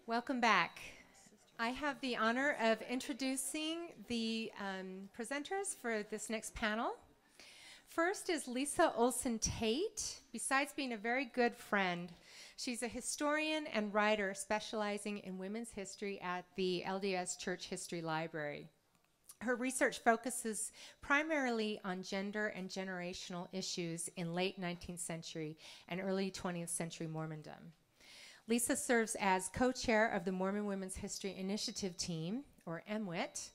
Welcome back. I have the honor of introducing the presenters for this next panel. First is Lisa Olson Tate. Besides being a very good friend, she's a historian and writer specializing in women's history at the LDS Church History Library. Her research focuses primarily on gender and generational issues in late 19th century and early 20th century Mormondom. Lisa serves as co-chair of the Mormon Women's History Initiative Team, or MWIT,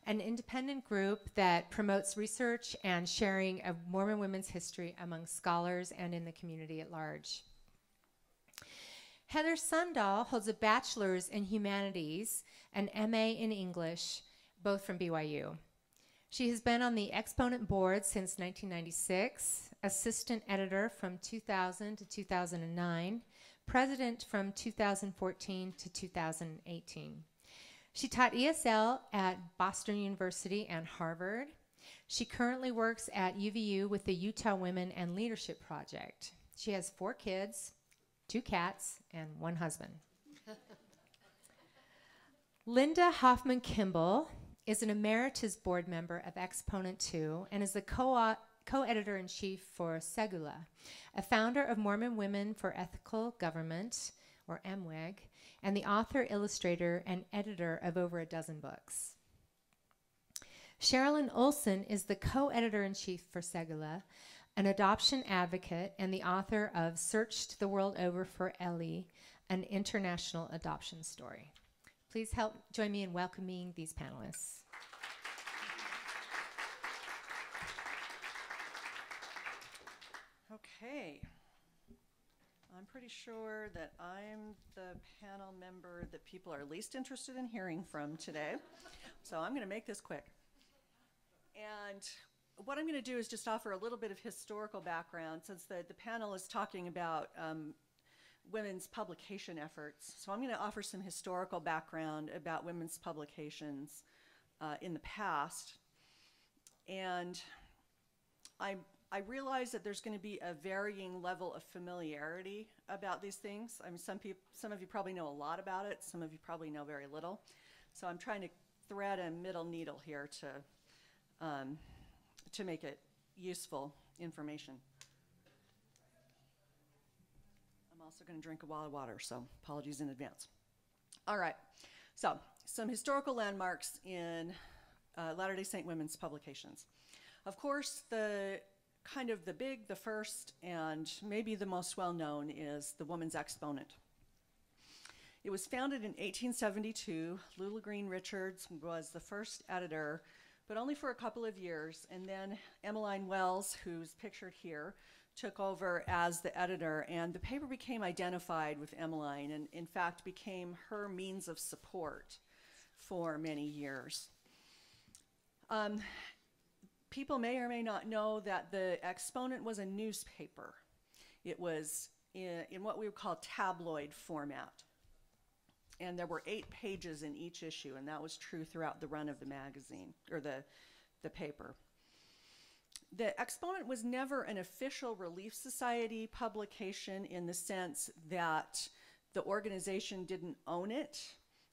an independent group that promotes research and sharing of Mormon women's history among scholars and in the community at large. Heather Sundahl holds a bachelor's in humanities and MA in English, both from BYU. She has been on the Exponent board since 1996, assistant editor from 2000 to 2009, president from 2014 to 2018. She taught ESL at Boston University and Harvard. She currently works at UVU with the Utah Women and Leadership Project. She has 4 kids, 2 cats, and 1 husband. Linda Hoffman Kimball is an emeritus board member of Exponent 2 and is the co-editor-in-chief for Segula, a founder of Mormon Women for Ethical Government, or MWEG, and the author, illustrator, and editor of over a dozen books. Sherilyn Olson is the co-editor-in-chief for Segula, an adoption advocate, and the author of Searched the World Over for Ellie, an international adoption story. Please help join me in welcoming these panelists. Okay. I'm pretty sure that I'm the panel member that people are least interested in hearing from today. So I'm going to make this quick. And what I'm going to do is just offer a little bit of historical background since the panel is talking about women's publication efforts. So I'm going to offer some historical background about women's publications in the past. And I realize that there's going to be a varying level of familiarity about these things. I mean, some of you probably know a lot about it. Some of you probably know very little. So I'm trying to thread a middle needle here to make it useful information. I'm also going to drink a lot of water, so apologies in advance. All right. So some historical landmarks in Latter-day Saint women's publications. Of course, the first and maybe the most well-known is the Woman's Exponent. It was founded in 1872. Lula Green Richards was the first editor, but only for a couple of years. And then Emmeline Wells, who's pictured here, took over as the editor, and the paper became identified with Emmeline and, in fact, became her means of support for many years. People may or may not know that the Exponent was a newspaper. It was in what we would call tabloid format. And there were 8 pages in each issue, and that was true throughout the run of the magazine, or the paper. The Exponent was never an official Relief Society publication in the sense that the organization didn't own it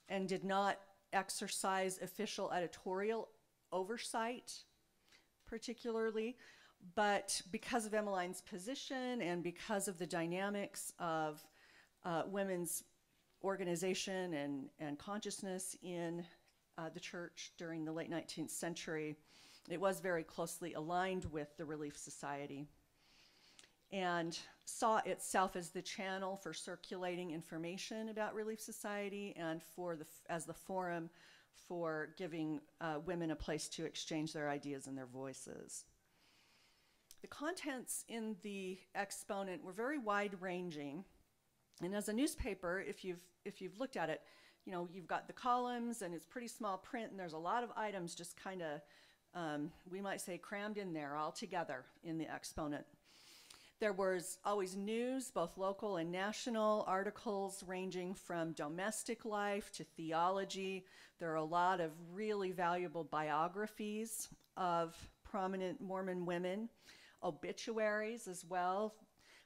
and did not exercise official editorial oversight particularly, but because of Emmeline's position and because of the dynamics of women's organization and consciousness in the church during the late 19th century, it was very closely aligned with the Relief Society and saw itself as the channel for circulating information about Relief Society and as the forum for giving women a place to exchange their ideas and their voices. The contents in the Exponent were very wide-ranging, and as a newspaper, if you've looked at it, you know, you've got the columns and it's pretty small print, and there's a lot of items just kind of, we might say, crammed in there all together in the Exponent. There was always news, both local and national, articles ranging from domestic life to theology. There are a lot of really valuable biographies of prominent Mormon women, obituaries as well,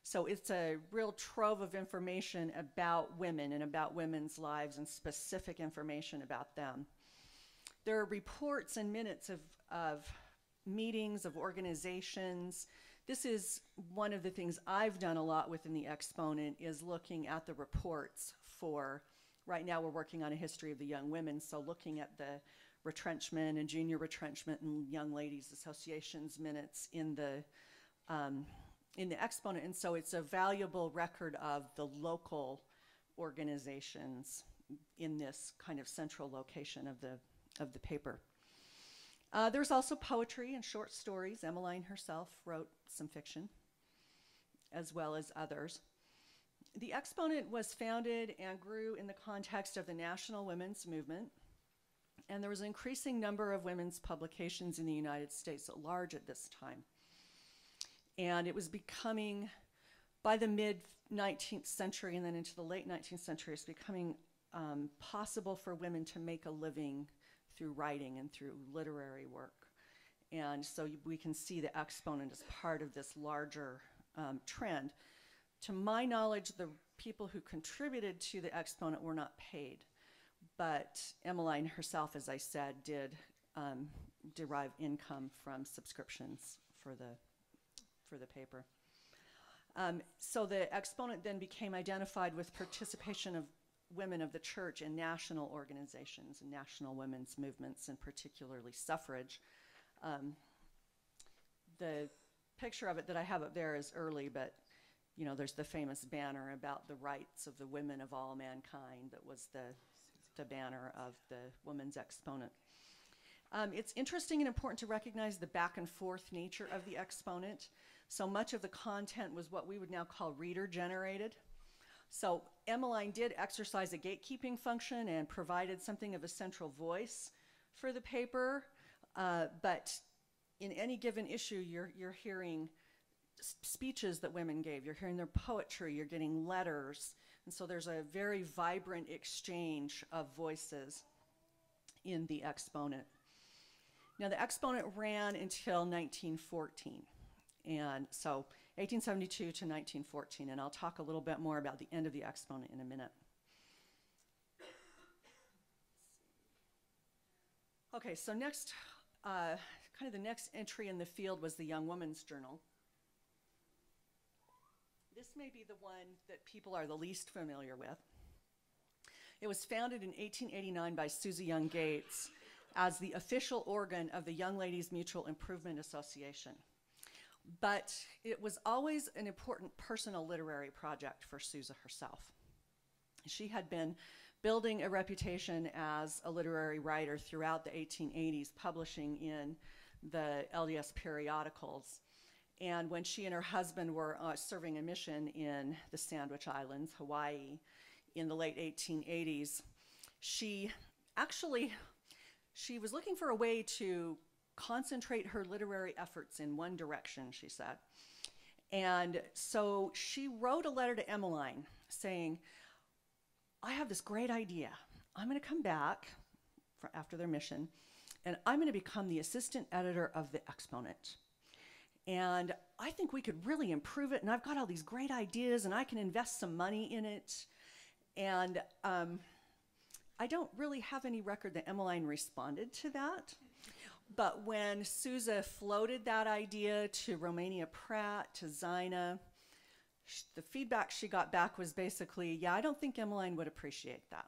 So it's a real trove of information about women and about women's lives and specific information about them. There are reports and minutes of meetings, of organizations. This is one of the things I've done a lot within the Exponent, is looking at the reports for, right now we're working on a history of the young women, so looking at the retrenchment and junior retrenchment and young ladies associations minutes in the Exponent. And so it's a valuable record of the local organizations in this kind of central location of the paper. There's also poetry and short stories. Emmeline herself wrote some fiction, as well as others. The Exponent was founded and grew in the context of the national women's movement, and there was an increasing number of women's publications in the United States at large at this time. And it was becoming, by the mid-19th century and then into the late 19th century, it's becoming possible for women to make a living through writing and through literary work. And so we can see the Exponent as part of this larger trend. To my knowledge, the people who contributed to the Exponent were not paid, but Emmeline herself, as I said, did derive income from subscriptions for the paper. So the Exponent then became identified with participation of women of the church in national organizations and national women's movements, and particularly suffrage. The picture of it that I have up there is early, but you know, there's the famous banner about the rights of the women of all mankind that was the banner of the Women's Exponent. It's interesting and important to recognize the back and forth nature of the Exponent. So much of the content was what we would now call reader generated. So Emmeline did exercise a gatekeeping function and provided something of a central voice for the paper, but in any given issue, you're hearing speeches that women gave, you're hearing their poetry, you're getting letters, and so there's a very vibrant exchange of voices in the Exponent. Now the Exponent ran until 1914, and so 1872 to 1914, and I'll talk a little bit more about the end of the Exponent in a minute. Okay, so next, kind of the next entry in the field was the Young Woman's Journal. This may be the one that people are the least familiar with. It was founded in 1889 by Susie Young Gates as the official organ of the Young Ladies Mutual Improvement Association. But it was always an important personal literary project for Susie herself. She had been building a reputation as a literary writer throughout the 1880s, publishing in the LDS periodicals. And when she and her husband were serving a mission in the Sandwich Islands, Hawaii, in the late 1880s, she was looking for a way to concentrate her literary efforts in one direction, she said. And so she wrote a letter to Emmeline saying, I have this great idea. I'm going to come back after their mission, and I'm going to become the assistant editor of the Exponent. And I think we could really improve it, and I've got all these great ideas, and I can invest some money in it. And I don't really have any record that Emmeline responded to that. But when Susie floated that idea to Romania Pratt, to Zina, the feedback she got back was basically, yeah, I don't think Emmeline would appreciate that.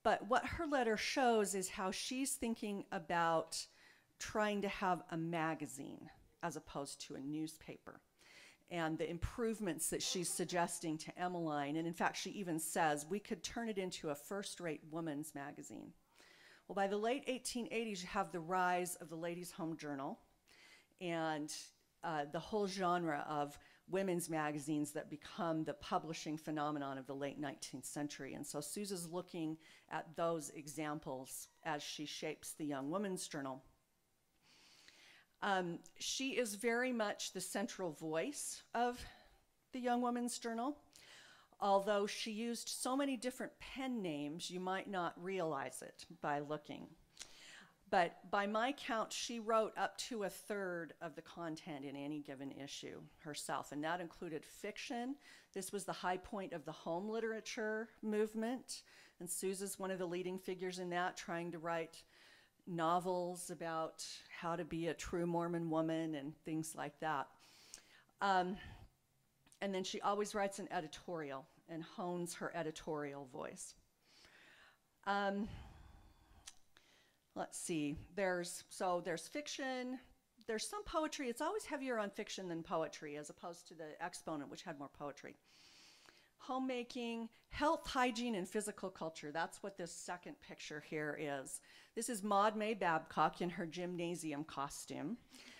But what her letter shows is how she's thinking about trying to have a magazine as opposed to a newspaper, and the improvements that she's suggesting to Emmeline. And in fact, she even says we could turn it into a first-rate woman's magazine. Well, by the late 1880s, you have the rise of the Ladies' Home Journal and the whole genre of women's magazines that become the publishing phenomenon of the late 19th century. And so Susie's looking at those examples as she shapes the Young Woman's Journal. She is very much the central voice of the Young Woman's Journal. Although she used so many different pen names, you might not realize it by looking. But by my count, she wrote up to a third of the content in any given issue herself, and that included fiction. This was the high point of the home literature movement, and Sousa's one of the leading figures in that, trying to write novels about how to be a true Mormon woman and things like that. And then she always writes an editorial and hones her editorial voice. Let's see, there's fiction, there's some poetry. It's always heavier on fiction than poetry, as opposed to the Exponent, which had more poetry. Homemaking, health, hygiene, and physical culture. That's what this second picture here is. This is Maud May Babcock in her gymnasium costume,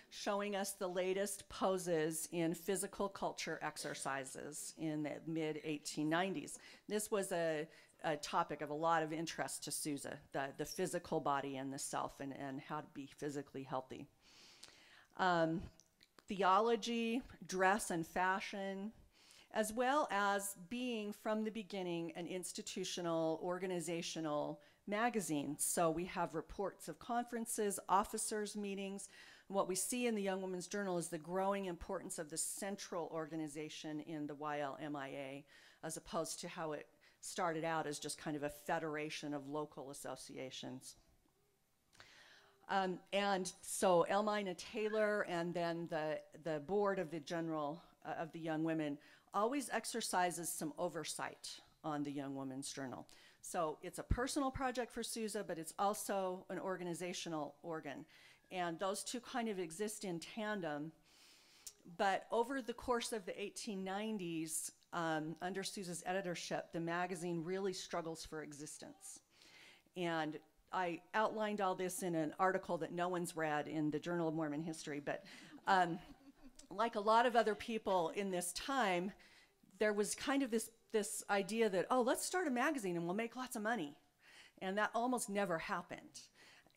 showing us the latest poses in physical culture exercises in the mid-1890s. This was a topic of a lot of interest to Sousa, the physical body and the self, and how to be physically healthy. Theology, dress and fashion, as well as being from the beginning an institutional, organizational magazine. So we have reports of conferences, officers' meetings. What we see in the Young Women's Journal is the growing importance of the central organization in the YLMIA, as opposed to how it started out as just kind of a federation of local associations. And so Elmina Taylor and then the board of the general, of the Young Women, always exercises some oversight on the Young Women's Journal. So it's a personal project for Sousa, but it's also an organizational organ. And those two kind of exist in tandem. But over the course of the 1890s, under Sousa's editorship, the magazine really struggles for existence. And I outlined all this in an article that no one's read in the Journal of Mormon History, but like a lot of other people in this time, there was kind of this idea that, oh, let's start a magazine and we'll make lots of money. And that almost never happened.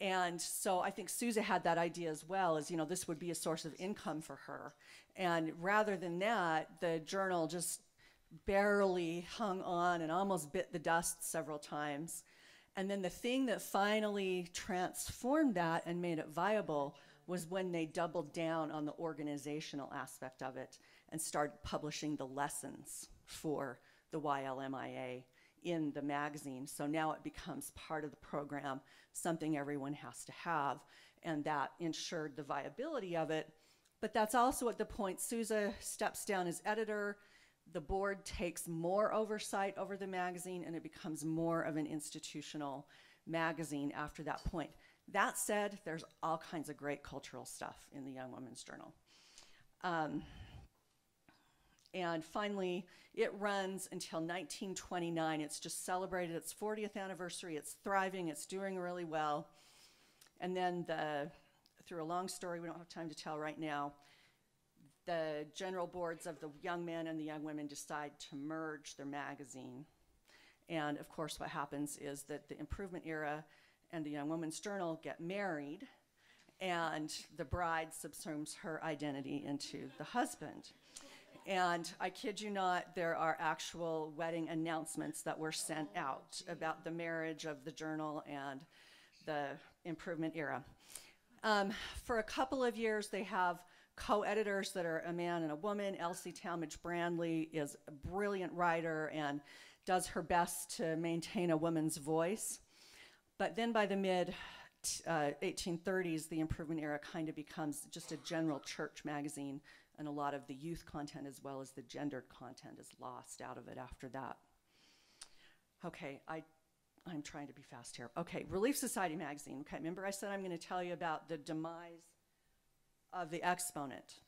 And so I think Sousa had that idea as well, as, you know, this would be a source of income for her. And rather than that, the journal just barely hung on and almost bit the dust several times. And then the thing that finally transformed that and made it viable was when they doubled down on the organizational aspect of it and started publishing the lessons for the YLMIA in the magazine. So now it becomes part of the program, something everyone has to have, and that ensured the viability of it. But that's also at the point Sousa steps down as editor. The board takes more oversight over the magazine, and it becomes more of an institutional magazine after that point. That said, there's all kinds of great cultural stuff in the Young Women's Journal. And finally, it runs until 1929. It's just celebrated its 40th anniversary. It's thriving. It's doing really well. And then through a long story we don't have time to tell right now, the general boards of the young men and the young women decide to merge their magazine. And of course what happens is that the Improvement Era and the Young Women's Journal get married, and the bride subsumes her identity into the husband. And I kid you not, there are actual wedding announcements that were sent out about the marriage of the journal and the Improvement Era. For a couple of years, they have co-editors that are a man and a woman. Elsie Talmadge Brandley is a brilliant writer and does her best to maintain a woman's voice. But then by the mid-1830s, the Improvement Era kind of becomes just a general church magazine, and a lot of the youth content as well as the gendered content is lost out of it after that. Okay, I'm trying to be fast here. Okay, Relief Society magazine. Okay, remember I said I'm going to tell you about the demise of the Exponent.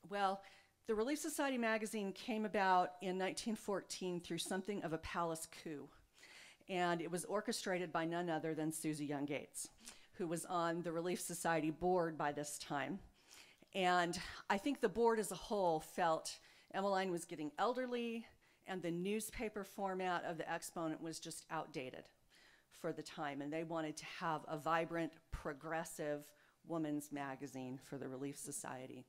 Well, the Relief Society magazine came about in 1914 through something of a palace coup. And it was orchestrated by none other than Susie Young Gates, who was on the Relief Society board by this time. And I think the board as a whole felt Emmeline was getting elderly, and the newspaper format of the Exponent was just outdated for the time. And they wanted to have a vibrant, progressive woman's magazine for the Relief Society.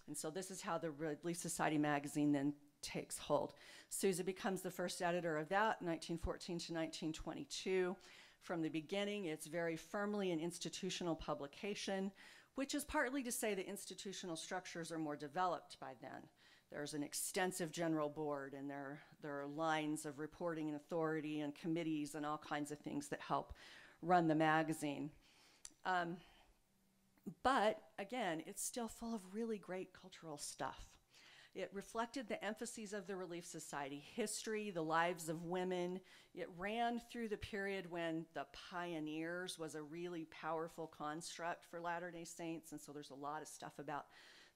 And so this is how the Relief Society magazine then takes hold. Sousa becomes the first editor of that, 1914 to 1922. From the beginning, it's very firmly an institutional publication, which is partly to say the institutional structures are more developed by then. There's an extensive general board, and there are lines of reporting and authority and committees and all kinds of things that help run the magazine. But again, it's still full of really great cultural stuff. It reflected the emphases of the Relief Society, history, the lives of women. It ran through the period when the pioneers was a really powerful construct for Latter-day Saints, and so there's a lot of stuff about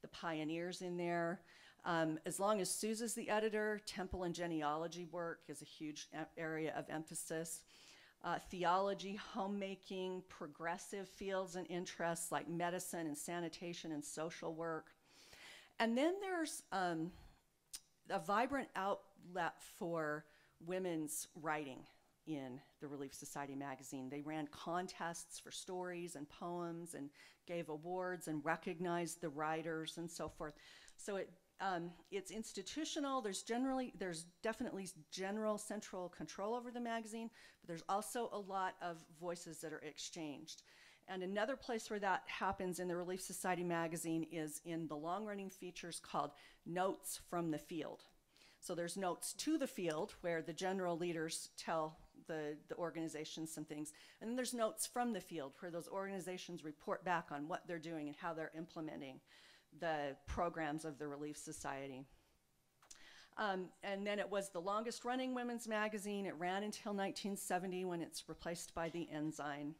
the pioneers in there. As long as Susan's the editor, temple and genealogy work is a huge area of emphasis. Theology, homemaking, progressive fields and interests like medicine and sanitation and social work. And then there's a vibrant outlet for women's writing in the Relief Society magazine. They ran contests for stories and poems and gave awards and recognized the writers and so forth. So it's institutional. There's definitely general central control over the magazine, but there's also a lot of voices that are exchanged. And another place where that happens in the Relief Society magazine is in the long-running features called Notes from the Field. So there's notes to the field where the general leaders tell the organizations some things. And then there's notes from the field where those organizations report back on what they're doing and how they're implementing the programs of the Relief Society. And then it was the longest running women's magazine. It ran until 1970 when it's replaced by the Ensign.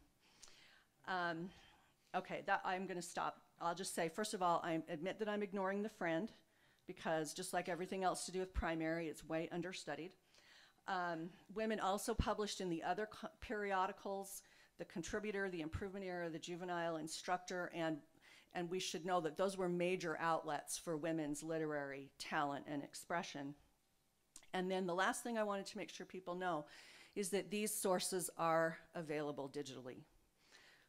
Okay, I'm going to stop. I'll just say, first of all, I admit that I'm ignoring the friend because just like everything else to do with primary, it's way understudied. Women also published in the other periodicals, the Contributor, the Improvement Era, the Juvenile Instructor, and we should know that those were major outlets for women's literary talent and expression. And then the last thing I wanted to make sure people know is that these sources are available digitally.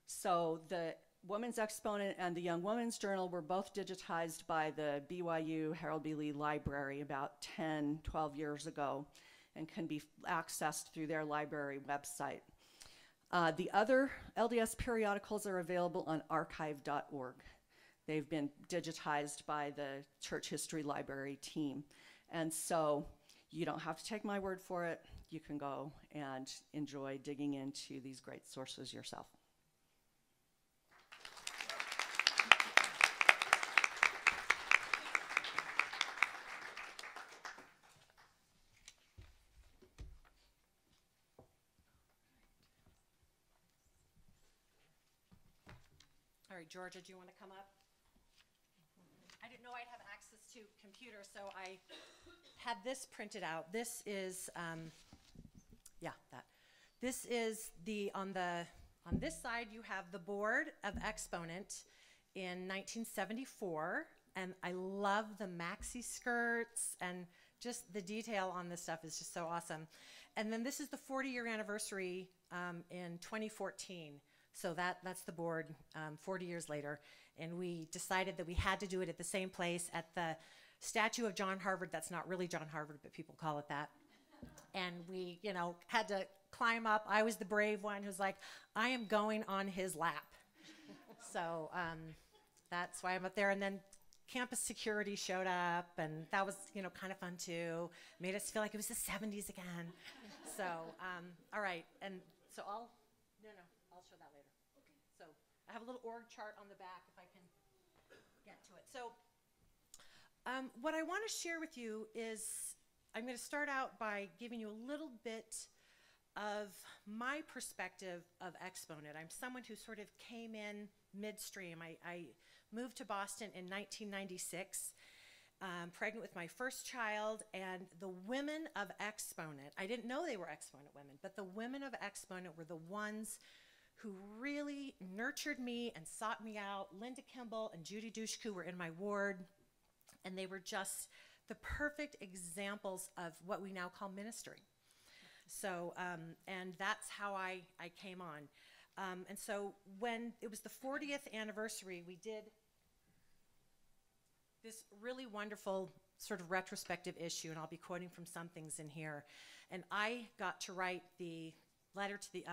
So the Woman's Exponent and the Young Woman's Journal were both digitized by the BYU Harold B. Lee Library about 10, 12 years ago and can be accessed through their library website. The other LDS periodicals are available on archive.org. They've been digitized by the Church History Library team. And so you don't have to take my word for it. You can go and enjoy digging into these great sources yourself. All right, Georgia, do you want to come up? I didn't know I'd have access to computer, so I had this printed out. This is, that. This is on this side you have the Board of Exponent in 1974, and I love the maxi skirts and just the detail on this stuff is just so awesome. And then this is the 40-year anniversary in 2014. So that's the board 40 years later. And we decided that we had to do it at the same place at the statue of John Harvard. That's not really John Harvard, but people call it that. And we, had to climb up. I was the brave one who's like, I am going on his lap. So that's why I'm up there. And then campus security showed up, and that was, kind of fun too. Made us feel like it was the 70s again. So, all right. And so I'll show that later. Okay. So I have a little org chart on the back if I can get to it. So what I want to share with you is I'm going to start out by giving you a little bit of my perspective of Exponent. I'm someone who sort of came in midstream. I moved to Boston in 1996, pregnant with my first child, and the women of Exponent, I didn't know they were Exponent women, but the women of Exponent were the ones who really nurtured me and sought me out. Linda Kimball and Judy Dushku were in my ward, and they were just the perfect examples of what we now call ministry. So, and that's how I came on. And so when it was the 40th anniversary, we did this really wonderful sort of retrospective issue, and I'll be quoting from some things in here. And I got to write the letter to the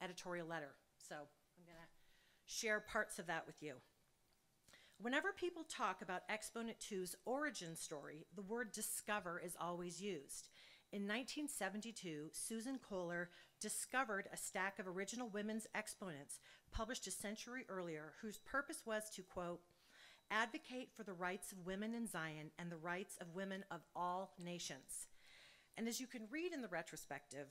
editorial letter. So I'm going to share parts of that with you. Whenever people talk about Exponent 2's origin story, the word discover is always used. In 1972, Susan Kohler discovered a stack of original women's exponents published a century earlier, whose purpose was to, quote, advocate for the rights of women in Zion and the rights of women of all nations. And as you can read in the retrospective,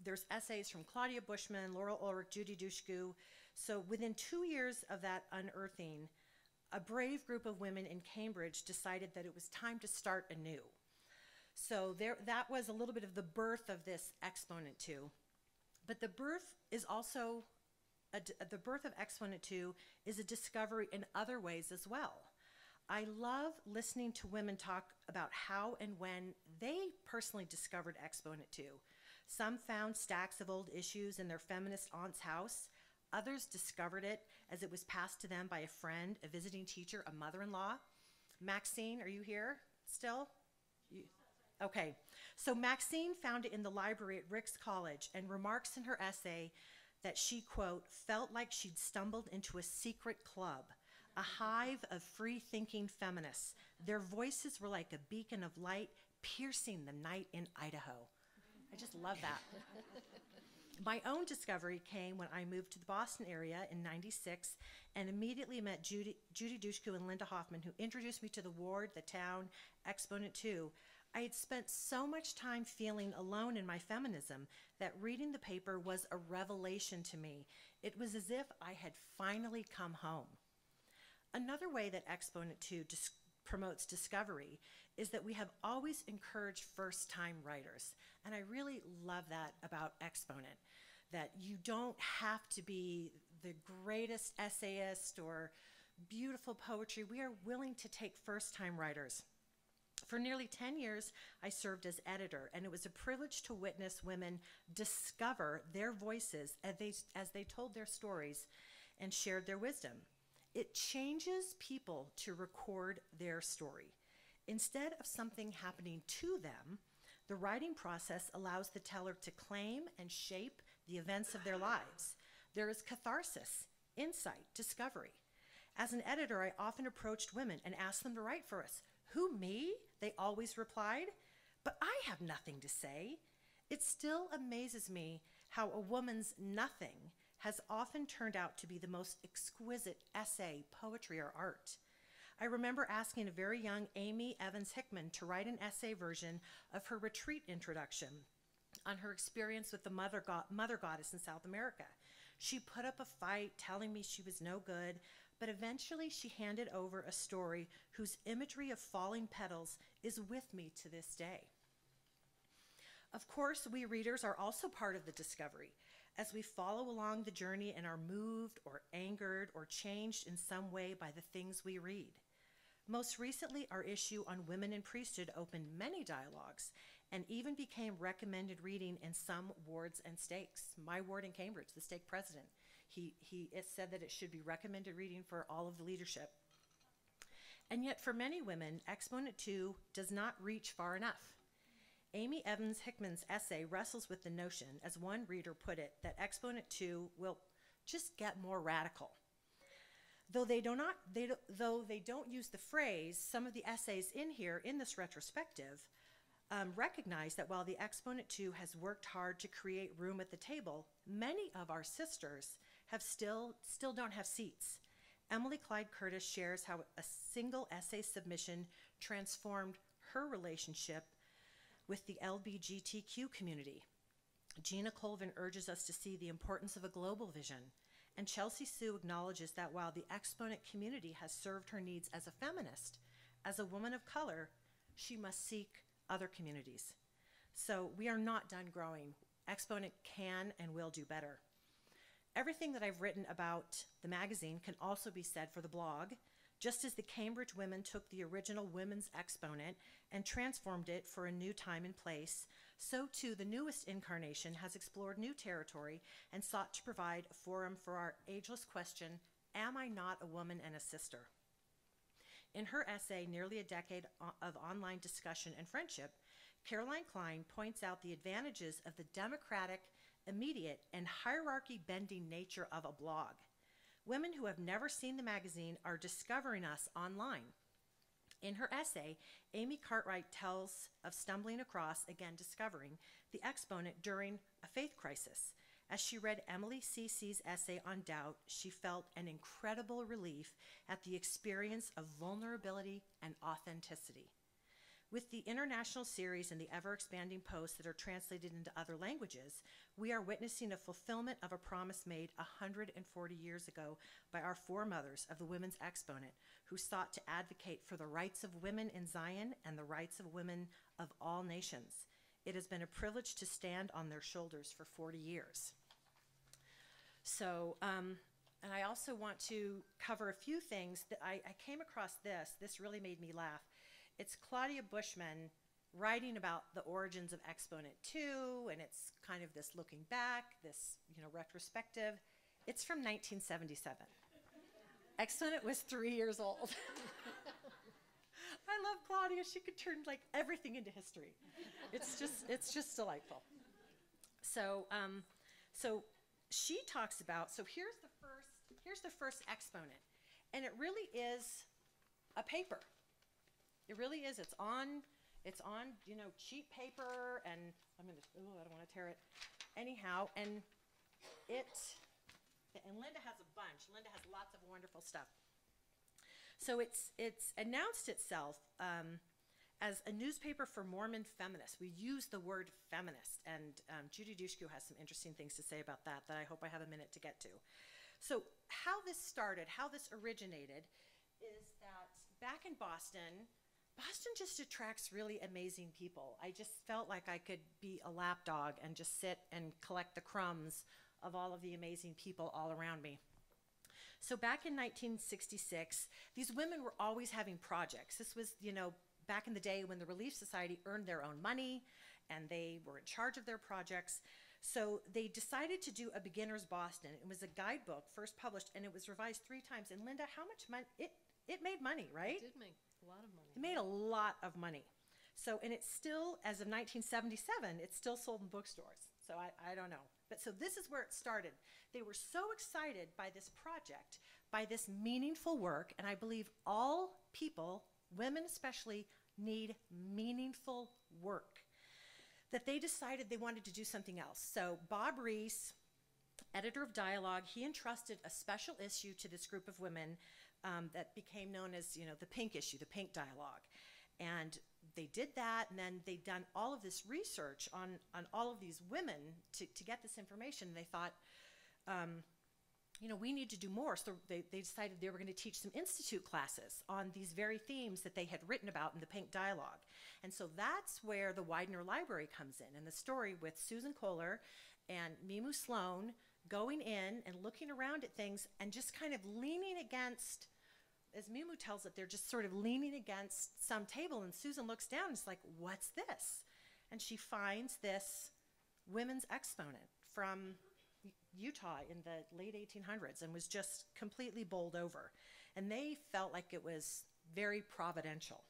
there's essays from Claudia Bushman, Laurel Ulrich, Judy Dushku. So within 2 years of that unearthing, a brave group of women in Cambridge decided that it was time to start anew. So that was a little bit of the birth of this Exponent 2. But the birth is also, the birth of Exponent 2 is a discovery in other ways as well. I love listening to women talk about how and when they personally discovered Exponent 2. Some found stacks of old issues in their feminist aunt's house. Others discovered it as it was passed to them by a friend, a visiting teacher, a mother-in-law. Maxine, are you here still? Okay, so Maxine found it in the library at Ricks College and remarks in her essay that she, quote, felt like she'd stumbled into a secret club, a hive of free-thinking feminists. Their voices were like a beacon of light piercing the night in Idaho. I just love that. My own discovery came when I moved to the Boston area in '96 and immediately met Judy Dushku and Linda Hoffman, who introduced me to the ward, the town, Exponent 2. I had spent so much time feeling alone in my feminism that reading the paper was a revelation to me. It was as if I had finally come home. Another way that Exponent 2 promotes discovery is that we have always encouraged first-time writers. And I really love that about Exponent, that you don't have to be the greatest essayist or beautiful poetry. We are willing to take first-time writers. For nearly 10 years, I served as editor, and it was a privilege to witness women discover their voices as they told their stories and shared their wisdom. It changes people to record their story. Instead of something happening to them, the writing process allows the teller to claim and shape the events of their lives. There is catharsis, insight, discovery. As an editor, I often approached women and asked them to write for us. Who, me? They always replied. But I have nothing to say. It still amazes me how a woman's nothing has often turned out to be the most exquisite essay, poetry, or art. I remember asking a very young Amy Evans Hickman to write an essay version of her retreat introduction on her experience with the mother goddess in South America. She put up a fight telling me she was no good, but eventually she handed over a story whose imagery of falling petals is with me to this day. Of course, we readers are also part of the discovery as we follow along the journey and are moved or angered or changed in some way by the things we read. Most recently, our issue on women in priesthood opened many dialogues and even became recommended reading in some wards and stakes. My ward in Cambridge, the stake president, it said that it should be recommended reading for all of the leadership. And yet for many women, Exponent 2 does not reach far enough. Amy Evans Hickman's essay wrestles with the notion, as one reader put it, that Exponent 2 will just get more radical. Though they don't use the phrase, some of the essays in here, in this retrospective, recognize that while the Exponent 2 has worked hard to create room at the table, many of our sisters have still don't have seats. Emily Clyde Curtis shares how a single essay submission transformed her relationship with the LGBTQ community. Gina Colvin urges us to see the importance of a global vision. And Chelsea Sue acknowledges that while the Exponent community has served her needs as a feminist, as a woman of color, she must seek other communities. So we are not done growing. Exponent can and will do better. Everything that I've written about the magazine can also be said for the blog. Just as the Cambridge women took the original Women's Exponent and transformed it for a new time and place, so too the newest incarnation has explored new territory and sought to provide a forum for our ageless question, am I not a woman and a sister? In her essay, Nearly a Decade of Online Discussion and Friendship, Caroline Klein points out the advantages of the democratic, immediate, and hierarchy-bending nature of a blog. Women who have never seen the magazine are discovering us online. In her essay, Amy Cartwright tells of stumbling across, again discovering, the exponent during a faith crisis. As she read Emily C.C.'s essay on doubt, she felt an incredible relief at the experience of vulnerability and authenticity. With the international series and the ever-expanding posts that are translated into other languages, we are witnessing a fulfillment of a promise made 140 years ago by our foremothers of the Women's Exponent, who sought to advocate for the rights of women in Zion and the rights of women of all nations. It has been a privilege to stand on their shoulders for 40 years. So, and I also want to cover a few things that I came across this. This really made me laugh. It's Claudia Bushman writing about the origins of Exponent 2, and it's kind of this looking back, this, retrospective. It's from 1977. Exponent was 3 years old. I love Claudia. She could turn like everything into history. It's just delightful. So, so she talks about, so here's the first Exponent, and it really is a paper. It really is. It's on cheap paper, and I don't want to tear it. Anyhow, and Linda has a bunch. Linda has lots of wonderful stuff. So it's announced itself as a newspaper for Mormon feminists. We use the word feminist, and Judy Dushku has some interesting things to say about that I hope I have a minute to get to. So how this started, how this originated, is that back in Boston just attracts really amazing people. I just felt like I could be a lapdog and just sit and collect the crumbs of all of the amazing people all around me. So back in 1966, these women were always having projects. This was, back in the day when the Relief Society earned their own money and they were in charge of their projects. So they decided to do a Beginner's Boston. It was a guidebook first published, and it was revised 3 times. And Linda, how much money? It made money, right? It did make a lot of money. It made a lot of money. So, and it's still, as of 1977, it's still sold in bookstores. So I don't know. But so this is where it started. They were so excited by this project, by this meaningful work, and I believe all people, women especially, need meaningful work, that they decided they wanted to do something else. So Bob Reese, editor of Dialogue, he entrusted a special issue to this group of women that became known as, the Pink issue, the Pink Dialogue. And they did that, and then they'd done all of this research on all of these women to get this information. They thought, we need to do more. So they decided they were going to teach some institute classes on these very themes that they had written about in the Pink Dialogue. And so that's where the Widener Library comes in, and the story with Susan Kohler and Mimu Sloan going in and looking around at things and just kind of leaning against, as Mimu tells it, they're just sort of leaning against some table, and Susan looks down and is like, what's this? And she finds this women's exponent from Utah in the late 1800s and was just completely bowled over. And they felt like it was very providential.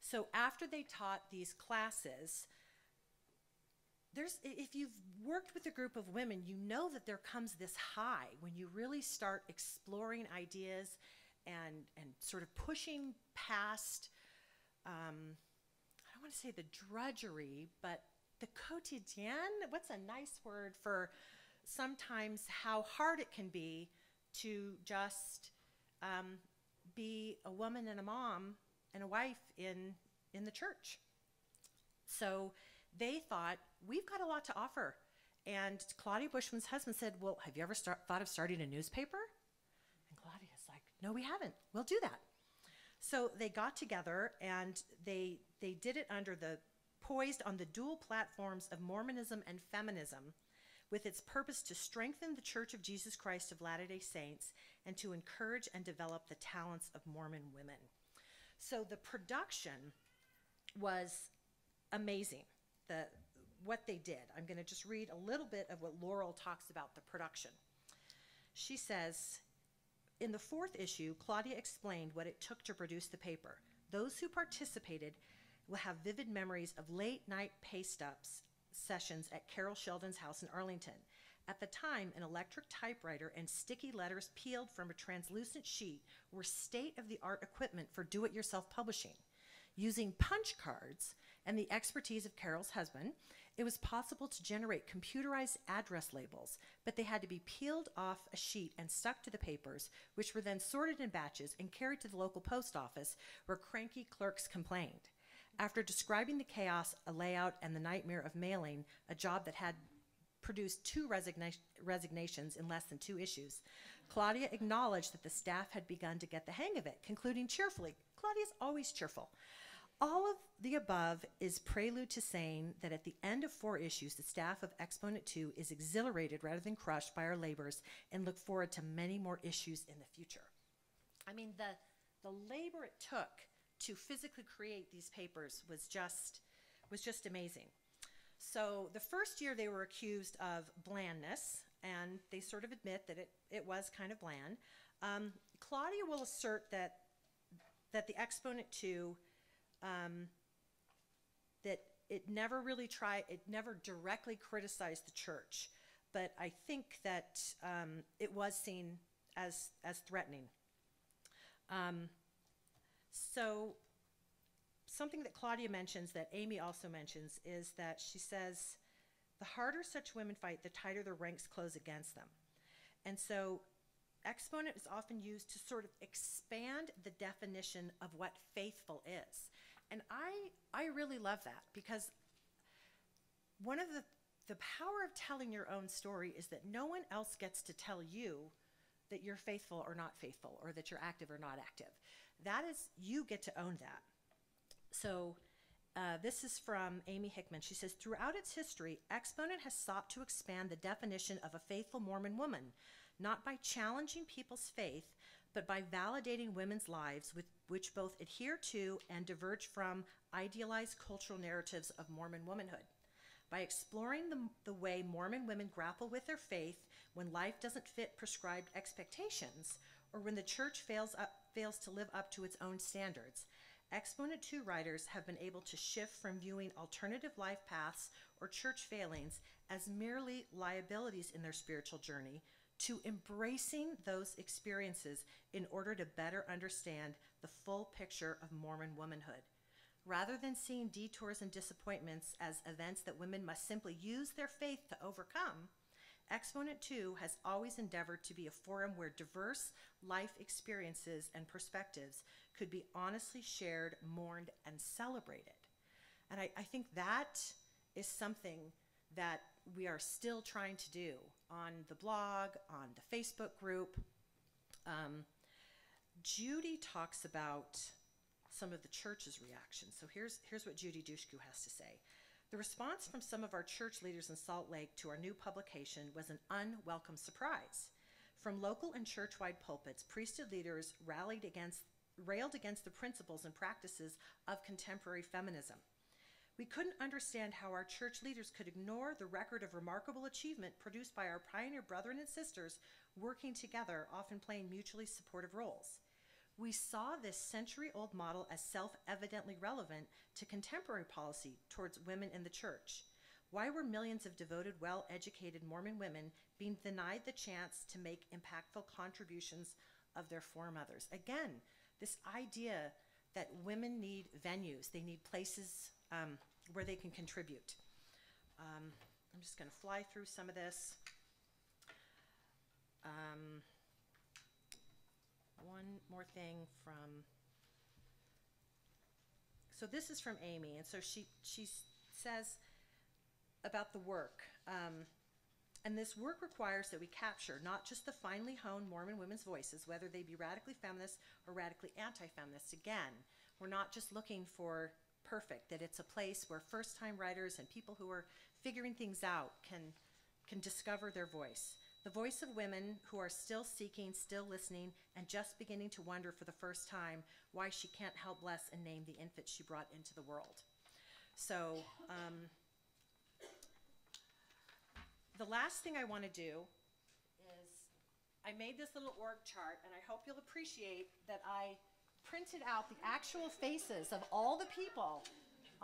So after they taught these classes, if you've worked with a group of women, you know that there comes this high when you really start exploring ideas and sort of pushing past, I don't want to say the drudgery, but the quotidien. What's a nice word for sometimes how hard it can be to just be a woman and a mom and a wife in the church. So they thought, we've got a lot to offer. And Claudia Bushman's husband said, well, have you ever thought of starting a newspaper? And Claudia's like, no, we haven't. We'll do that. So they got together, and they did it poised on the dual platforms of Mormonism and feminism, with its purpose to strengthen the Church of Jesus Christ of Latter-day Saints and to encourage and develop the talents of Mormon women. So the production was amazing. What they did. I'm going to just read a little bit of what Laurel talks about the production. She says, in the 4th issue, Claudia explained what it took to produce the paper. Those who participated will have vivid memories of late-night paste-ups sessions at Carol Sheldon's house in Arlington. At the time, an electric typewriter and sticky letters peeled from a translucent sheet were state-of-the-art equipment for do-it-yourself publishing. Using punch cards and the expertise of Carol's husband, it was possible to generate computerized address labels, but they had to be peeled off a sheet and stuck to the papers, which were then sorted in batches and carried to the local post office, where cranky clerks complained. After describing the chaos, a layout, and the nightmare of mailing, a job that had produced 2 resignations in less than 2 issues, Claudia acknowledged that the staff had begun to get the hang of it, concluding cheerfully, Claudia's always cheerful. All of the above is prelude to saying that at the end of 4 issues, the staff of Exponent 2 is exhilarated rather than crushed by our labors and look forward to many more issues in the future. I mean, the labor it took to physically create these papers was just amazing. So the first year they were accused of blandness, and they sort of admit that it was kind of bland. Claudia will assert that the Exponent 2, that it never directly criticized the church, but I think that it was seen as threatening. So something that Claudia mentions that Amy also mentions is that she says, the harder such women fight, the tighter their ranks close against them. And so exponent is often used to sort of expand the definition of what faithful is. And I really love that, because one of the power of telling your own story is that no one else gets to tell you that you're faithful or not faithful, or that you're active or not active. That is, you get to own that. So this is from Amy Hickman. She says, throughout its history, Exponent has sought to expand the definition of a faithful Mormon woman, not by challenging people's faith, but by validating women's lives which both adhere to and diverge from idealized cultural narratives of Mormon womanhood. By exploring the way Mormon women grapple with their faith when life doesn't fit prescribed expectations, or when the church fails to live up to its own standards, Exponent 2 writers have been able to shift from viewing alternative life paths or church failings as merely liabilities in their spiritual journey to embracing those experiences in order to better understand the full picture of Mormon womanhood. Rather than seeing detours and disappointments as events that women must simply use their faith to overcome, Exponent 2 has always endeavored to be a forum where diverse life experiences and perspectives could be honestly shared, mourned, and celebrated. And I think that is something that we are still trying to do on the blog, on the Facebook group. Judy talks about some of the church's reactions. So here's what Judy Dushku has to say. The response from some of our church leaders in Salt Lake to our new publication was an unwelcome surprise. From local and church-wide pulpits, priesthood leaders railed against the principles and practices of contemporary feminism. We couldn't understand how our church leaders could ignore the record of remarkable achievement produced by our pioneer brethren and sisters working together, often playing mutually supportive roles. We saw this century-old model as self-evidently relevant to contemporary policy towards women in the church. Why were millions of devoted, well-educated Mormon women being denied the chance to make impactful contributions of their foremothers? Again, this idea that women need venues, they need places where they can contribute. I'm just going to fly through some of this. One more thing so this is from Amy, and so she says about the work. And this work requires that we capture not just the finely honed Mormon women's voices, whether they be radically feminist or radically anti-feminist. Again, we're not just looking for perfect, that it's a place where first-time writers and people who are figuring things out can discover their voice. The voice of women who are still seeking, still listening, and just beginning to wonder for the first time why she can't help bless and name the infant she brought into the world. So the last thing I want to do is I made this little org chart, and I hope you'll appreciate that I printed out the actual faces of all the people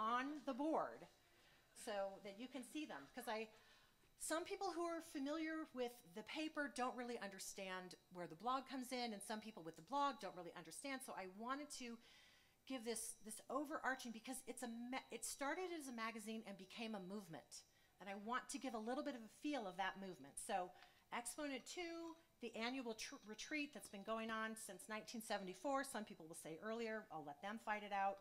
on the board so that you can see them. Because some people who are familiar with the paper don't really understand where the blog comes in, and some people with the blog don't really understand. So I wanted to give this overarching, because it started as a magazine and became a movement. And I want to give a little bit of a feel of that movement. So Exponent 2, the annual retreat that's been going on since 1974. Some people will say earlier. I'll let them fight it out.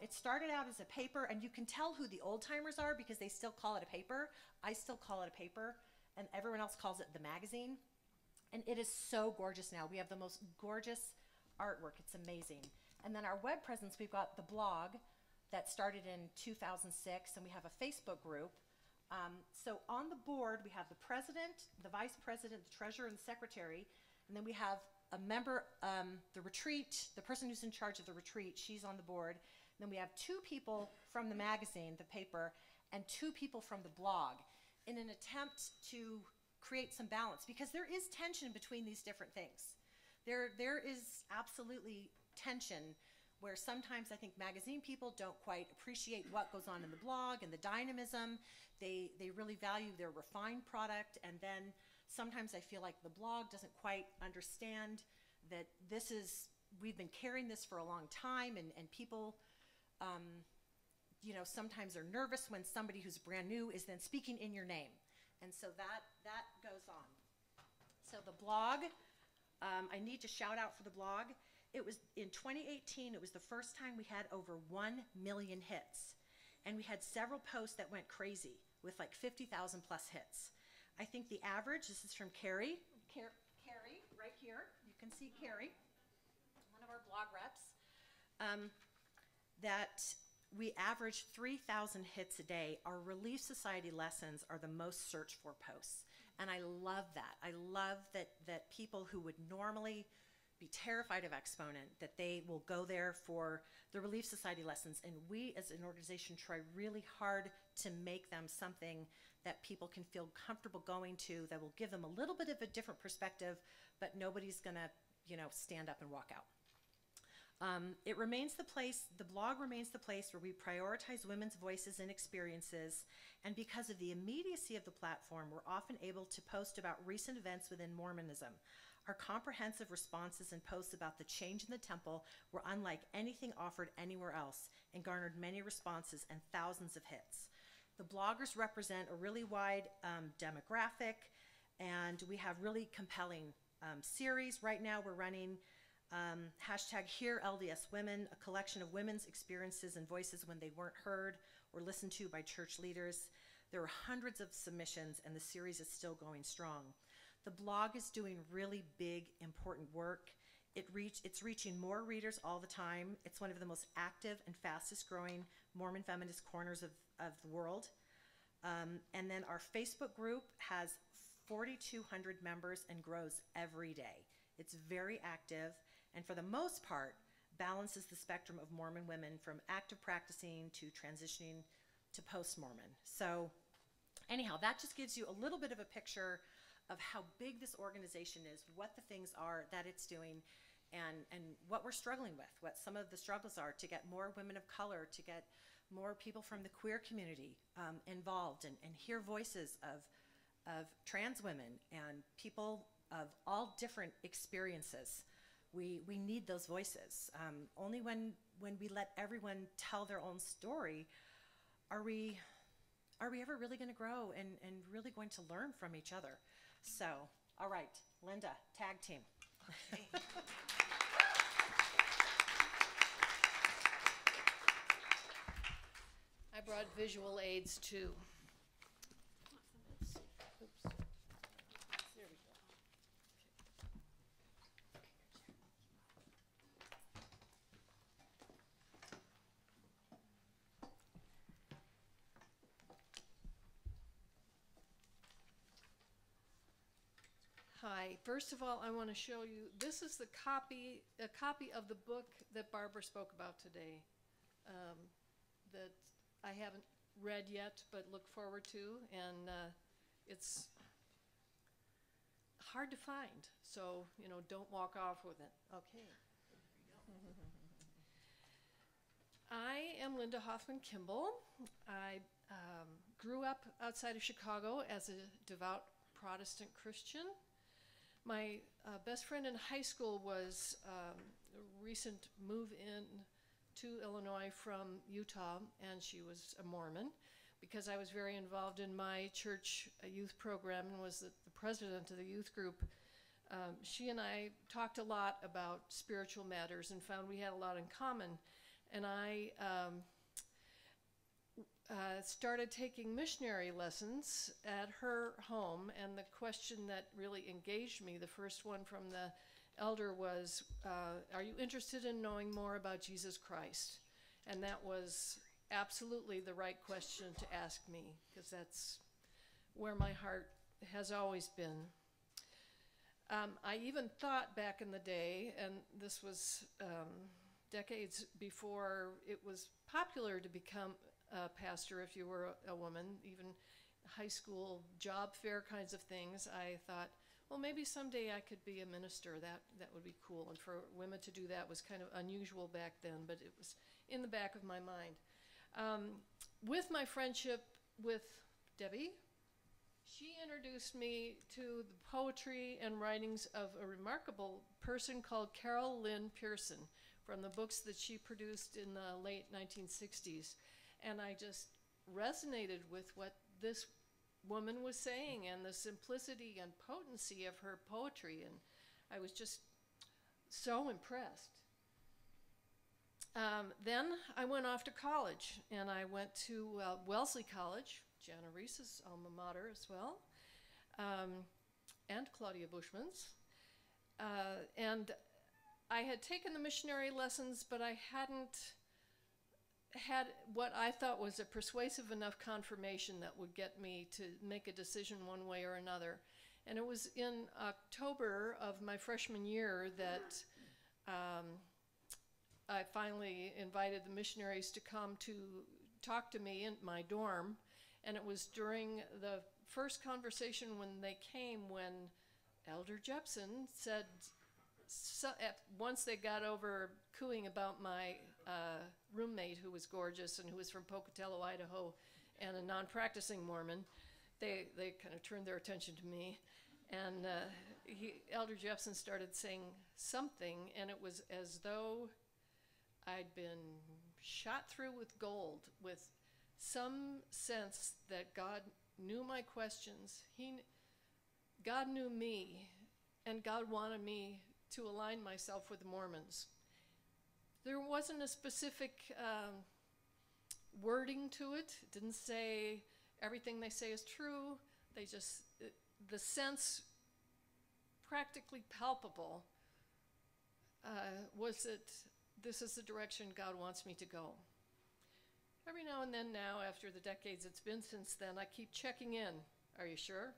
It started out as a paper, and you can tell who the old timers are because they still call it a paper. I still call it a paper, and everyone else calls it the magazine. And it is so gorgeous now. We have the most gorgeous artwork. It's amazing. And then our web presence, we've got the blog that started in 2006, and we have a Facebook group. So on the board, we have the president, the vice president, the treasurer, and the secretary. And then we have a member, the retreat, the person who's in charge of the retreat, she's on the board. And then we have 2 people from the magazine, the paper, and 2 people from the blog in an attempt to create some balance, because there is tension between these different things. There is absolutely tension where sometimes I think magazine people don't quite appreciate what goes on in the blog and the dynamism. They really value their refined product, and then sometimes I feel like the blog doesn't quite understand that we've been carrying this for a long time, and people, sometimes are nervous when somebody who's brand new is then speaking in your name. And so that goes on. So the blog, I need to shout out for the blog. It was in 2018, it was the first time we had over 1 million hits. And we had several posts that went crazy with like 50,000 plus hits. I think the average, this is from Carrie right here. You can see Carrie, one of our blog reps, that we average 3,000 hits a day. Our Relief Society lessons are the most searched for posts. And I love that. I love that people who would normally be terrified of Exponent, that they will go there for the Relief Society lessons. And we as an organization try really hard to make them something that people can feel comfortable going to, that will give them a little bit of a different perspective, but nobody's gonna, stand up and walk out. It remains the blog remains the place where we prioritize women's voices and experiences, and because of the immediacy of the platform, we're often able to post about recent events within Mormonism. Our comprehensive responses and posts about the change in the temple were unlike anything offered anywhere else and garnered many responses and thousands of hits. The bloggers represent a really wide demographic, and we have really compelling series. Right now we're running hashtag Hear LDS Women, a collection of women's experiences and voices when they weren't heard or listened to by church leaders. There are hundreds of submissions, and the series is still going strong. The blog is doing really big, important work. It's reaching more readers all the time. It's one of the most active and fastest growing Mormon feminist corners of the world. And then our Facebook group has 4,200 members and grows every day. It's very active, and for the most part, balances the spectrum of Mormon women from active practicing to transitioning to post-Mormon. So anyhow, that just gives you a little bit of a picture of how big this organization is, what the things are that it's doing, and what we're struggling with, what some of the struggles are to get more women of color, to get more people from the queer community involved, and hear voices of trans women and people of all different experiences. We need those voices. Only when we let everyone tell their own story are we ever really going to grow and really going to learn from each other. So, all right, Linda, tag team. Okay. I brought visual aids too. Oops. There we go. Hi. First of all, I want to show you. This is a copy of the book that Barbara spoke about today. That I haven't read yet, but look forward to, and it's hard to find, so don't walk off with it. Okay. I am Linda Hoffman Kimball. I grew up outside of Chicago as a devout Protestant Christian. My best friend in high school was a recent move in to Illinois from Utah, and she was a Mormon. Because I was very involved in my church youth program and was the president of the youth group, she and I talked a lot about spiritual matters and found we had a lot in common. And I started taking missionary lessons at her home, and the question that really engaged me, the first one from the elder, was, are you interested in knowing more about Jesus Christ? And that was absolutely the right question to ask me, because that's where my heart has always been. I even thought back in the day, and this was decades before it was popular to become a pastor if you were a woman, even high school job fair kinds of things, I thought, well, maybe someday I could be a minister. That would be cool. And for women to do that was kind of unusual back then, but it was in the back of my mind. With my friendship with Debbie, she introduced me to the poetry and writings of a remarkable person called Carol Lynn Pearson from the books that she produced in the late 1960s. And I just resonated with what this woman was saying and the simplicity and potency of her poetry, and I was just so impressed. Then I went off to college, and I went to Wellesley College, Jana Reese's alma mater as well, and Claudia Bushman's. And I had taken the missionary lessons, but I hadn't had what I thought was a persuasive enough confirmation that would get me to make a decision one way or another. And it was in October of my freshman year that I finally invited the missionaries to come to talk to me in my dorm. And it was during the first conversation when they came when Elder Jepson said, once they got over cooing about my roommate who was gorgeous and who was from Pocatello, Idaho, and a non-practicing Mormon, they kind of turned their attention to me. And Elder Jepson started saying something, and it was as though I'd been shot through with gold, with some sense that God knew my questions. God knew me, and God wanted me to align myself with the Mormons. There wasn't a specific wording to it. It didn't say everything they say is true. They just, the sense, practically palpable, was that this is the direction God wants me to go. Every now and then now, after the decades it's been since then, I keep checking in. Are you sure?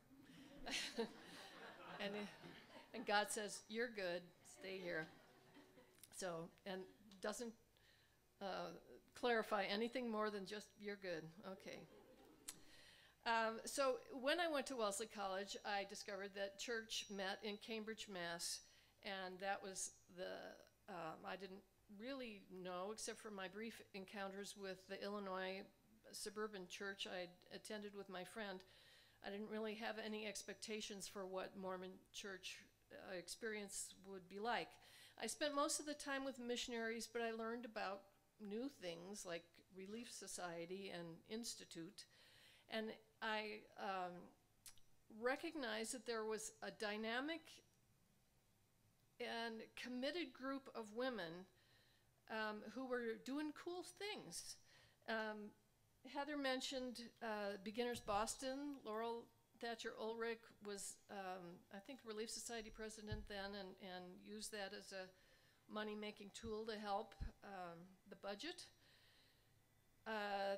And God says, you're good, stay here. So, and doesn't clarify anything more than just, you're good, okay. So when I went to Wellesley College, I discovered that church met in Cambridge, Mass, and that was I didn't really know, except for my brief encounters with the Illinois suburban church I attended with my friend. I didn't really have any expectations for what Mormon church experience would be like. I spent most of the time with missionaries, but I learned about new things like Relief Society and Institute. And I recognized that there was a dynamic and committed group of women who were doing cool things. Heather mentioned Beginners Boston. Laurel Thatcher Ulrich was, I think, Relief Society president then, and used that as a money-making tool to help the budget.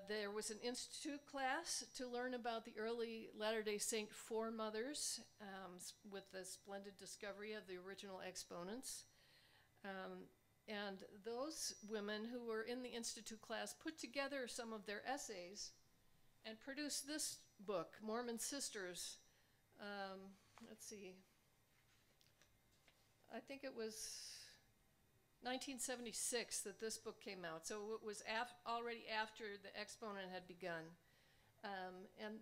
There was an institute class to learn about the early Latter-day Saint foremothers with the splendid discovery of the original exponents. And those women who were in the institute class put together some of their essays and produced this book, Mormon Sisters. Let's see. I think it was 1976 that this book came out, so it was already after the Exponent had begun. And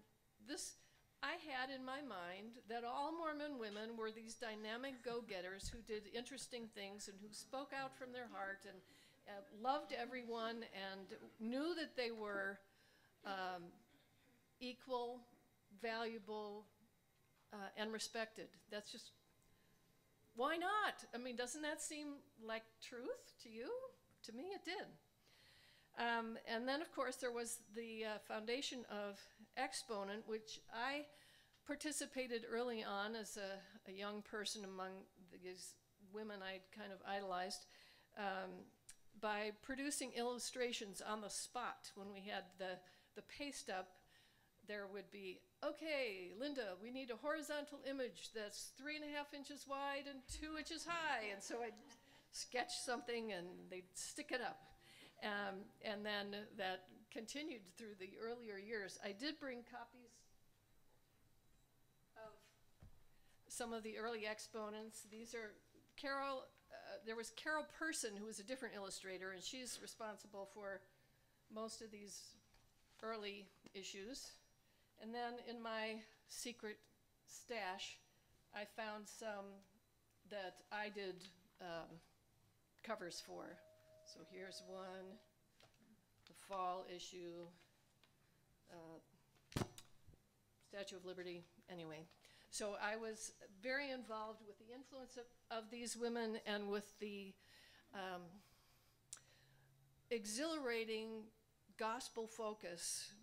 this, I had in my mind that all Mormon women were these dynamic go-getters who did interesting things and who spoke out from their heart and loved everyone and knew that they were equal, valuable, and respected. That's just, why not? I mean, doesn't that seem like truth to you? To me, it did. And then, of course, there was the foundation of Exponent, which I participated early on as a young person among these women I'd kind of idolized by producing illustrations on the spot. When we had the paste up, there would be, okay, Linda, we need a horizontal image that's 3.5 inches wide and 2 inches high. And so I'd sketch something and they'd stick it up. And then that continued through the earlier years. I did bring copies of some of the early exponents. These are Carol, there was Carol Person, who was a different illustrator, and she's responsible for most of these early issues. And then in my secret stash, I found some that I did covers for. So here's one, the fall issue, Statue of Liberty, anyway. So I was very involved with the influence of these women and with the exhilarating gospel focus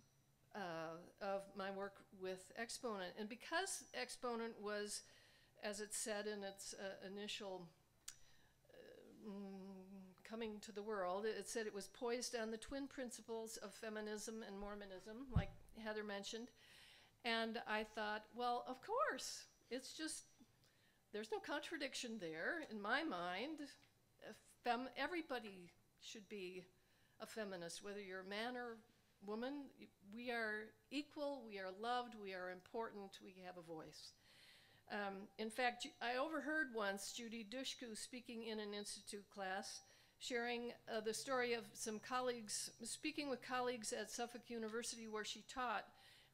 of my work with Exponent. And because Exponent was, as it said in its initial coming to the world, it said it was poised on the twin principles of feminism and Mormonism, like Heather mentioned. And I thought, well, of course, it's just, there's no contradiction there in my mind. Everybody should be a feminist, whether you're a man or woman. We are equal, we are loved, we are important, we have a voice. In fact, I overheard once Judy Dushku speaking in an institute class, sharing the story of some colleagues, speaking with colleagues at Suffolk University where she taught,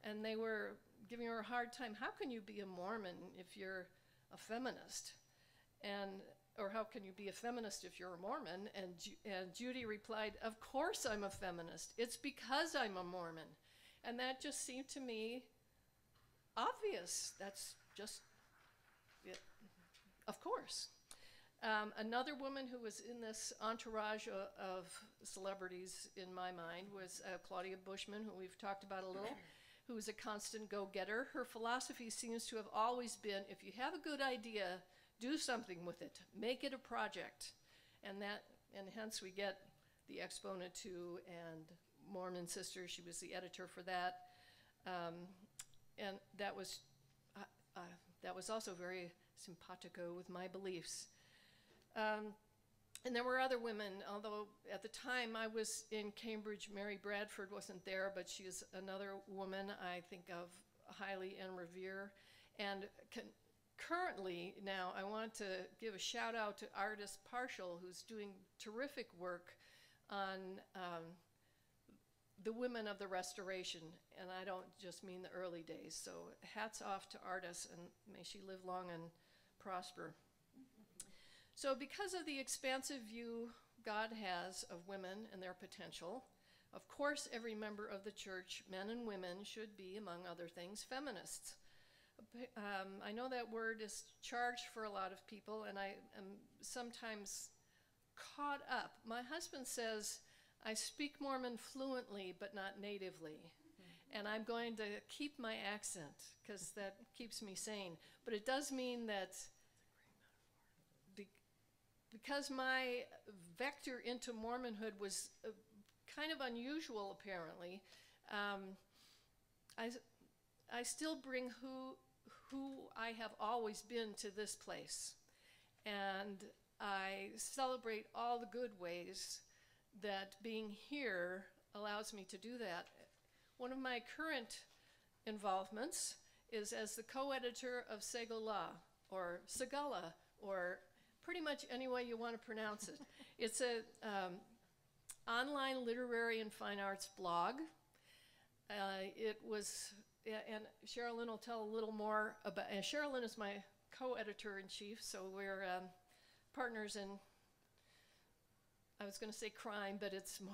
and they were giving her a hard time. How can you be a Mormon if you're a feminist? Or how can you be a feminist if you're a Mormon? And Judy replied, of course I'm a feminist. It's because I'm a Mormon. And that just seemed to me obvious. That's just, it. Of course. Another woman who was in this entourage of celebrities in my mind was Claudia Bushman, who we've talked about a little, who was a constant go-getter. Her philosophy seems to have always been, if you have a good idea, do something with it. Make it a project. And hence we get the Exponent 2 and Mormon Sisters. She was the editor for that. And that was also very simpatico with my beliefs. And there were other women, although at the time I was in Cambridge, Mary Bradford wasn't there, but she is another woman I think of highly and revere. And currently now I want to give a shout out to Artist Partial, who's doing terrific work on the women of the Restoration. And I don't just mean the early days. So hats off to Artist, and may she live long and prosper. So because of the expansive view God has of women and their potential, of course every member of the church, men and women, should be, among other things, feminists. I know that word is charged for a lot of people, and I am sometimes caught up. My husband says, I speak Mormon fluently, but not natively. And I'm going to keep my accent, because that keeps me sane. But it does mean that because my vector into Mormonhood was kind of unusual, apparently, I still bring who I have always been to this place. And I celebrate all the good ways that being here allows me to do that. One of my current involvements is as the co-editor of Segula, or pretty much any way you want to pronounce it. It's a online literary and fine arts blog. It was, and Sherilyn will tell a little more about, and Sherilyn is my co-editor-in-chief, so we're partners in, I was going to say crime, but it's more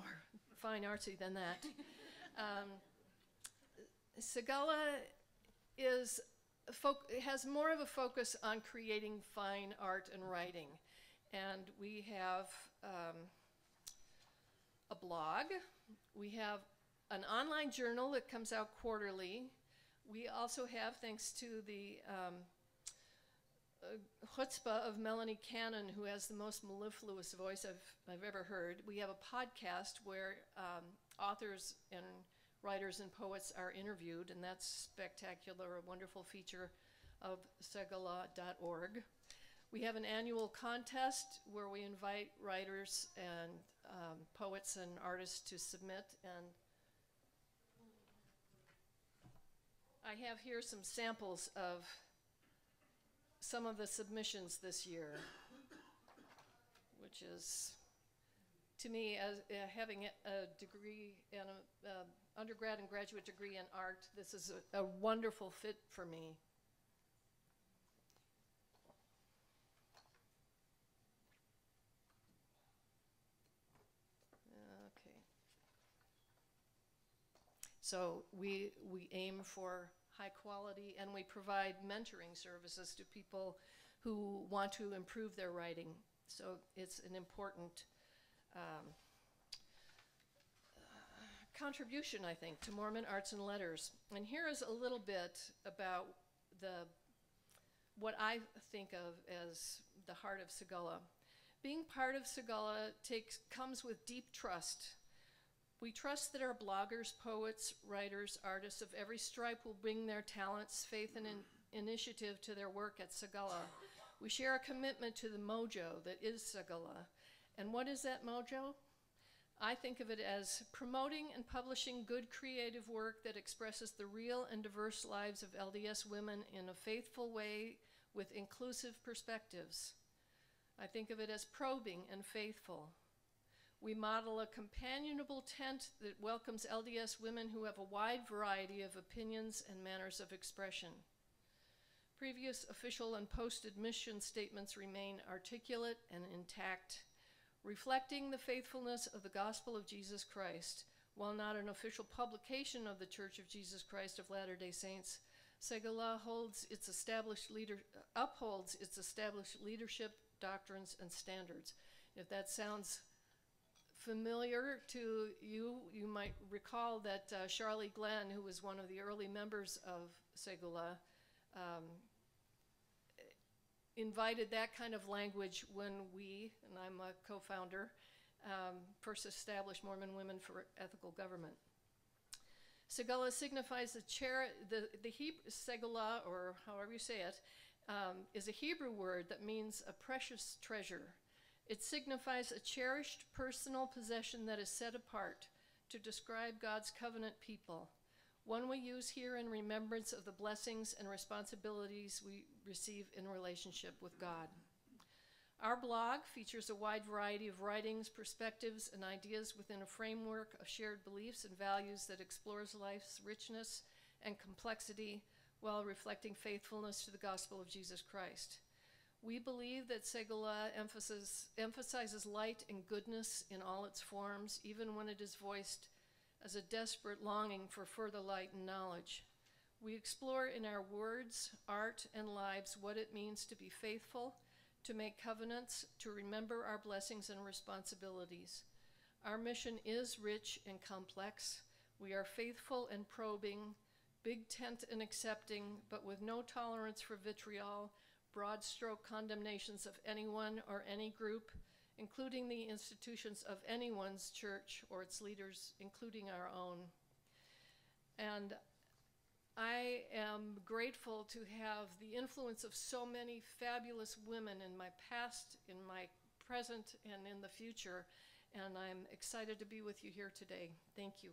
fine artsy than that. Segula has more of a focus on creating fine art and writing. And we have a blog. We have an online journal that comes out quarterly. We also have, thanks to the chutzpah of Melanie Cannon, who has the most mellifluous voice I've ever heard, we have a podcast where authors and writers and poets are interviewed, and that's spectacular, a wonderful feature of segula.org. We have an annual contest where we invite writers and poets and artists to submit, and I have here some samples of some of the submissions this year, which is, to me, as having a degree and an undergrad and graduate degree in art, this is a wonderful fit for me. Okay. So we aim for high quality, and we provide mentoring services to people who want to improve their writing. So it's an important contribution, I think, to Mormon arts and letters. And here is a little bit about what I think of as the heart of Segula. Being part of Segula comes with deep trust. We trust that our bloggers, poets, writers, artists of every stripe will bring their talents, faith, and initiative to their work at Segula. We share a commitment to the mojo that is Segula. And what is that mojo? I think of it as promoting and publishing good creative work that expresses the real and diverse lives of LDS women in a faithful way with inclusive perspectives. I think of it as probing and faithful. We model a companionable tent that welcomes LDS women who have a wide variety of opinions and manners of expression. Previous official and posted mission statements remain articulate and intact, reflecting the faithfulness of the gospel of Jesus Christ. While not an official publication of the Church of Jesus Christ of Latter-day Saints, Segula upholds its established leadership, doctrines, and standards. If that sounds familiar to you, you might recall that Charlie Glenn, who was one of the early members of Segula, invited that kind of language when we, and I'm a co-founder, first established Mormon Women for Ethical Government. Segula signifies the Hebrew, Segula, or however you say it, is a Hebrew word that means a precious treasure. It signifies a cherished personal possession that is set apart to describe God's covenant people, one we use here in remembrance of the blessings and responsibilities we receive in relationship with God. Our blog features a wide variety of writings, perspectives, and ideas within a framework of shared beliefs and values that explores life's richness and complexity while reflecting faithfulness to the gospel of Jesus Christ. We believe that Segula emphasizes light and goodness in all its forms, even when it is voiced as a desperate longing for further light and knowledge. We explore in our words, art, and lives what it means to be faithful, to make covenants, to remember our blessings and responsibilities. Our mission is rich and complex. We are faithful and probing, big tent and accepting, but with no tolerance for vitriol, broad stroke condemnations of anyone or any group, including the institutions of anyone's church or its leaders, including our own. And I am grateful to have the influence of so many fabulous women in my past, in my present, and in the future, and I'm excited to be with you here today. Thank you.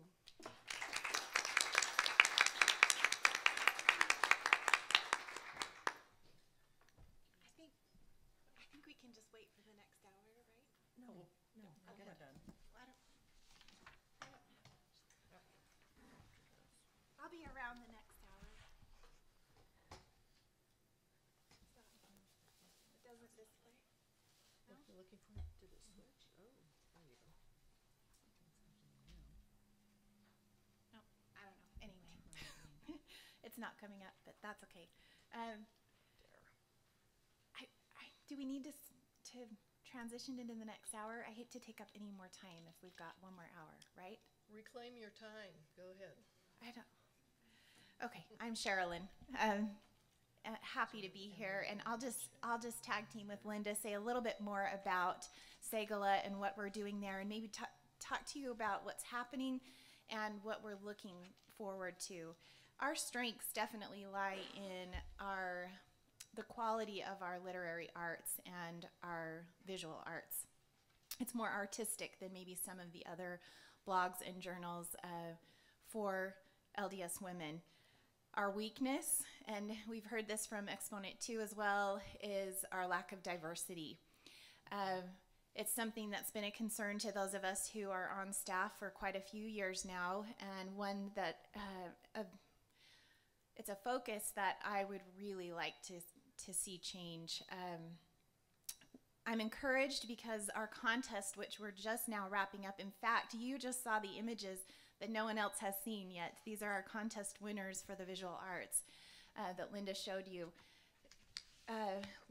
I think we can just wait. looking for? Did it switch? Oh, there you go. No, I don't know. Anyway, it's not coming up, but that's okay. Do we need to transition into the next hour? I hate to take up any more time if we've got one more hour, right? Reclaim your time. Go ahead. I don't. Okay, I'm Sherilyn. Happy to be here, and I'll just tag team with Linda, say a little bit more about Segala and what we're doing there, and maybe talk to you about what's happening and what we're looking forward to. Our strengths definitely lie in the quality of our literary arts and our visual arts. It's more artistic than maybe some of the other blogs and journals for LDS women. Our weakness, and we've heard this from Exponent 2 as well, is our lack of diversity. It's something that's been a concern to those of us who are on staff for quite a few years now, and one that it's a focus that I would really like to see change. I'm encouraged because our contest, which we're just now wrapping up, in fact, you just saw the images that no one else has seen yet. These are our contest winners for the visual arts that Linda showed you.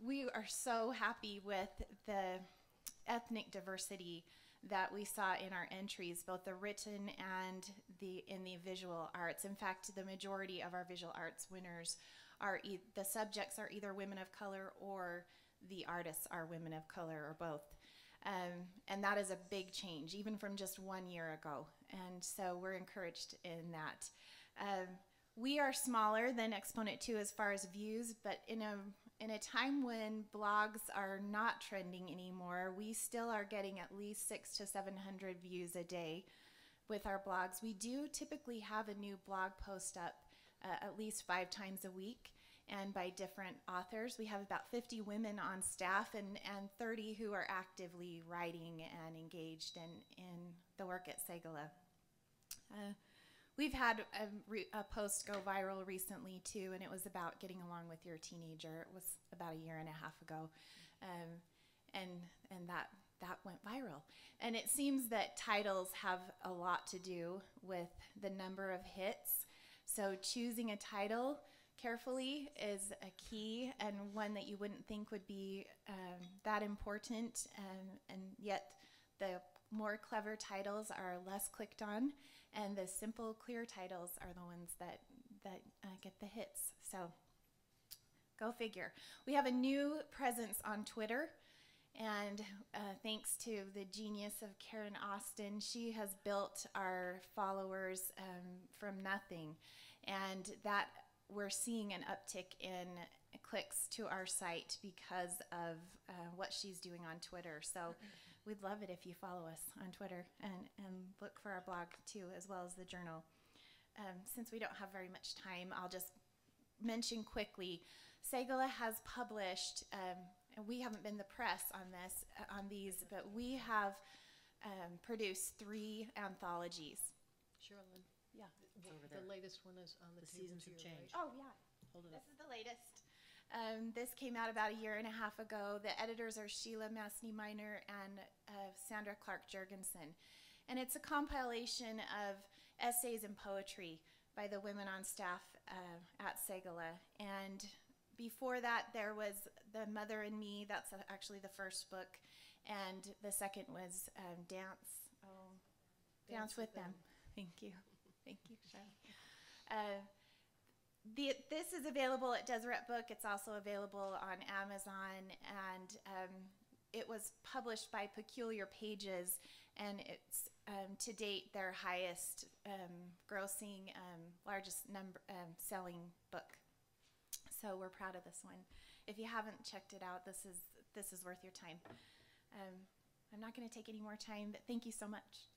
We are so happy with the ethnic diversity that we saw in our entries, both the written and in the visual arts. In fact, the majority of our visual arts winners are the subjects are either women of color or the artists are women of color, or both. And that is a big change, even from just 1 year ago. And so we're encouraged in that. We are smaller than Exponent 2 as far as views, but in a time when blogs are not trending anymore, we still are getting at least 600 to 700 views a day with our blogs. We do typically have a new blog post up at least 5 times a week, and by different authors. We have about 50 women on staff and 30 who are actively writing and engaged in the work at Segala. We've had a post go viral recently too, and it was about getting along with your teenager. It was about 1.5 years ago, and that went viral. And it seems that titles have a lot to do with the number of hits. So choosing a title carefully is a key, and one that you wouldn't think would be that important, and yet the more clever titles are less clicked on, and the simple, clear titles are the ones that get the hits. So go figure. We have a new presence on Twitter, and thanks to the genius of Karen Austin, she has built our followers from nothing, and that we're seeing an uptick in clicks to our site because of what she's doing on Twitter. So we'd love it if you follow us on Twitter and look for our blog too, as well as the journal. Since we don't have very much time, I'll just mention quickly, Segala has published, and we haven't been the press on these, but we have produced 3 anthologies. Sherilyn. Yeah. The latest one is on the table seasons to have your changed. right. Oh, yeah. Hold it This up. is the latest. This came out about 1.5 years ago. The editors are Sheila Masney-Miner and Sandra Clark-Jurgensen. And it's a compilation of essays and poetry by the women on staff at Segala. And before that, there was The Mother and Me. That's actually the first book. And the second was Dance with Them. Thank you. Thank you, Charlie. This is available at Deseret Book. It's also available on Amazon, and it was published by Peculiar Pages, and it's to date their highest grossing, largest selling book. So we're proud of this one. If you haven't checked it out, this is worth your time. I'm not going to take any more time, but thank you so much.